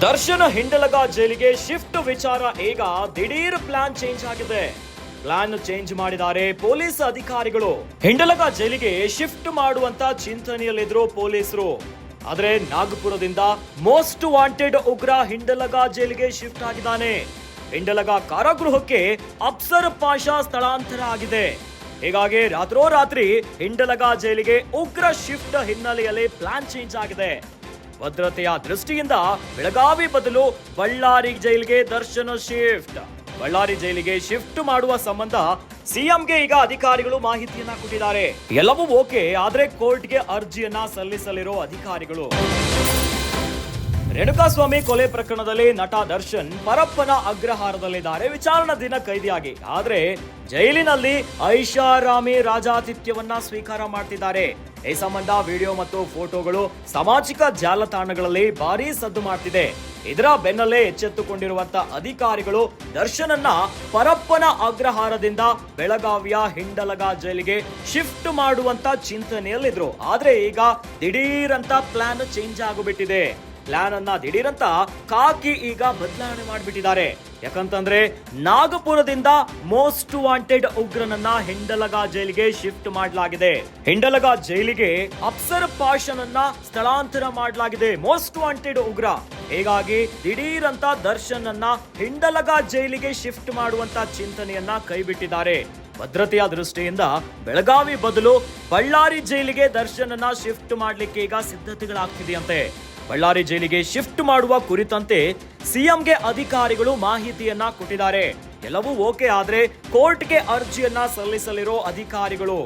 ದರ್ಶನ್ ಹಿಂಡಲಗ ಜೈಲಿಗೆ ಶಿಫ್ಟ್ ವಿಚಾರ ಈಗ ದಿಢೀರ್ ಪ್ಲಾನ್ ಚೇಂಜ್ ಆಗಿದೆ. ಪ್ಲಾನ್ ಚೇಂಜ್ ಮಾಡಿದ್ದಾರೆ ಪೊಲೀಸ್ ಅಧಿಕಾರಿಗಳು. ಹಿಂಡಲಗ ಜೈಲಿಗೆ ಶಿಫ್ಟ್ ಮಾಡುವಂತ ಚಿಂತನೆಯಲ್ಲಿದ್ರು ಪೊಲೀಸರು. ಆದ್ರೆ ನಾಗಪುರದಿಂದ ಮೋಸ್ಟ್ ವಾಂಟೆಡ್ ಉಗ್ರ ಹಿಂಡಲಗ ಜೈಲಿಗೆ ಶಿಫ್ಟ್ ಆಗಿದ್ದಾನೆ. ಹಿಂಡಲಗ ಕಾರಾಗೃಹಕ್ಕೆ ಅಫ್ಸರ್ ಪಾಷಾ ಸ್ಥಳಾಂತರ ಆಗಿದೆ. ಹೀಗಾಗಿ ರಾತ್ರೋರಾತ್ರಿ ಹಿಂಡಲಗ ಜೈಲಿಗೆ ಉಗ್ರ ಶಿಫ್ಟ್ ಹಿನ್ನೆಲೆಯಲ್ಲಿ ಪ್ಲಾನ್ ಚೇಂಜ್ ಆಗಿದೆ. ಭದ್ರತೆಯ ದೃಷ್ಟಿಯಿಂದ ಬೆಳಗಾವಿ ಬದಲು ಬಳ್ಳಾರಿ ಜೈಲಿಗೆ ದರ್ಶನ್ ಶಿಫ್ಟ್. ಬಳ್ಳಾರಿ ಜೈಲಿಗೆ ಶಿಫ್ಟ್ ಮಾಡುವ ಸಂಬಂಧ ಸಿಎಂಗೆ ಈಗ ಅಧಿಕಾರಿಗಳು ಮಾಹಿತಿಯನ್ನ ಕೊಟ್ಟಿದ್ದಾರೆ. ಎಲ್ಲವೂ ಓಕೆ, ಆದ್ರೆ ಕೋರ್ಟ್ಗೆ ಅರ್ಜಿಯನ್ನ ಸಲ್ಲಿಸಲಿರೋ ಅಧಿಕಾರಿಗಳು. ರೇಣುಕಾಸ್ವಾಮಿ ಕೊಲೆ ಪ್ರಕರಣದಲ್ಲಿ ನಟ ದರ್ಶನ್ ಪರಪ್ಪನ ಅಗ್ರಹಾರದಲ್ಲಿದ್ದಾರೆ, ವಿಚಾರಣಾ ದಿನ ಕೈದಿಯಾಗಿ. ಆದ್ರೆ ಜೈಲಿನಲ್ಲಿ ಐಷಾರಾಮಿ ರಾಜಾತಿಥ್ಯವನ್ನ ಸ್ವೀಕಾರ ಮಾಡ್ತಿದ್ದಾರೆ. ಈ ಸಂಬಂಧ ವಿಡಿಯೋ ಮತ್ತು ಫೋಟೋಗಳು ಸಾಮಾಜಿಕ ಜಾಲತಾಣಗಳಲ್ಲಿ ಭಾರೀ ಸದ್ದು ಮಾಡ್ತಿದೆ. ಇದರ ಬೆನ್ನಲ್ಲೇ ಎಚ್ಚೆತ್ತುಕೊಂಡಿರುವಂತ ಅಧಿಕಾರಿಗಳು ದರ್ಶನನ್ನ ಪರಪ್ಪನ ಅಗ್ರಹಾರದಿಂದ ಬೆಳಗಾವಿಯ ಹಿಂಡಲಗ ಜೈಲಿಗೆ ಶಿಫ್ಟ್ ಮಾಡುವಂತ ಚಿಂತನೆಯಲ್ಲಿದ್ರು. ಆದ್ರೆ ಈಗ ದಿಢೀರ್ ಅಂತ ಪ್ಲಾನ್ ಚೇಂಜ್ ಆಗಿಬಿಟ್ಟಿದೆ. ಪ್ಲಾನ್ ಅನ್ನ ದಿಢೀರಂತ ಕಾಕಿ ಈಗ ಬದಲಾವಣೆ ಮಾಡಿಬಿಟ್ಟಿದ್ದಾರೆ. ಯಾಕಂತಂದ್ರೆ ನಾಗಪುರದಿಂದ ಮೋಸ್ಟ್ ವಾಂಟೆಡ್ ಉಗ್ರನನ್ನ ಹಿಂಡಲಗ ಜೈಲಿಗೆ ಶಿಫ್ಟ್ ಮಾಡಲಾಗಿದೆ. ಹಿಂಡಲಗ ಜೈಲಿಗೆ ಅಫ್ಸರ್ ಪಾಷನನ್ನ ಸ್ಥಳಾಂತರ ಮಾಡಲಾಗಿದೆ, ಮೋಸ್ಟ್ ವಾಂಟೆಡ್ ಉಗ್ರ. ಹೀಗಾಗಿ ದಿಢೀರಂತ ದರ್ಶನ್ ಅನ್ನ ಹಿಂಡಲಗ ಜೈಲಿಗೆ ಶಿಫ್ಟ್ ಮಾಡುವಂತ ಚಿಂತನೆಯನ್ನ ಕೈಬಿಟ್ಟಿದ್ದಾರೆ. ಭದ್ರತೆಯ ದೃಷ್ಟಿಯಿಂದ ಬೆಳಗಾವಿ ಬದಲು ಬಳ್ಳಾರಿ ಜೈಲಿಗೆ ದರ್ಶನ್ ಅನ್ನ ಶಿಫ್ಟ್ ಮಾಡ್ಲಿಕ್ಕೆ ಈಗ ಸಿದ್ಧತೆಗಳಾಗ್ತಿದೆಯಂತೆ. ಬಳ್ಳಾರಿ ಜೈಲಿಗೆ ಶಿಫ್ಟ್ ಮಾಡುವ ಕುರಿತಂತೆ ಸಿಎಂಗೆ ಅಧಿಕಾರಿಗಳು ಮಾಹಿತಿಯನ್ನ ಕೊಟ್ಟಿದ್ದಾರೆ. ಎಲ್ಲವೂ ಓಕೆ, ಆದ್ರೆ ಕೋರ್ಟ್ಗೆ ಅರ್ಜಿಯನ್ನ ಸಲ್ಲಿಸಲಿರೋ ಅಧಿಕಾರಿಗಳು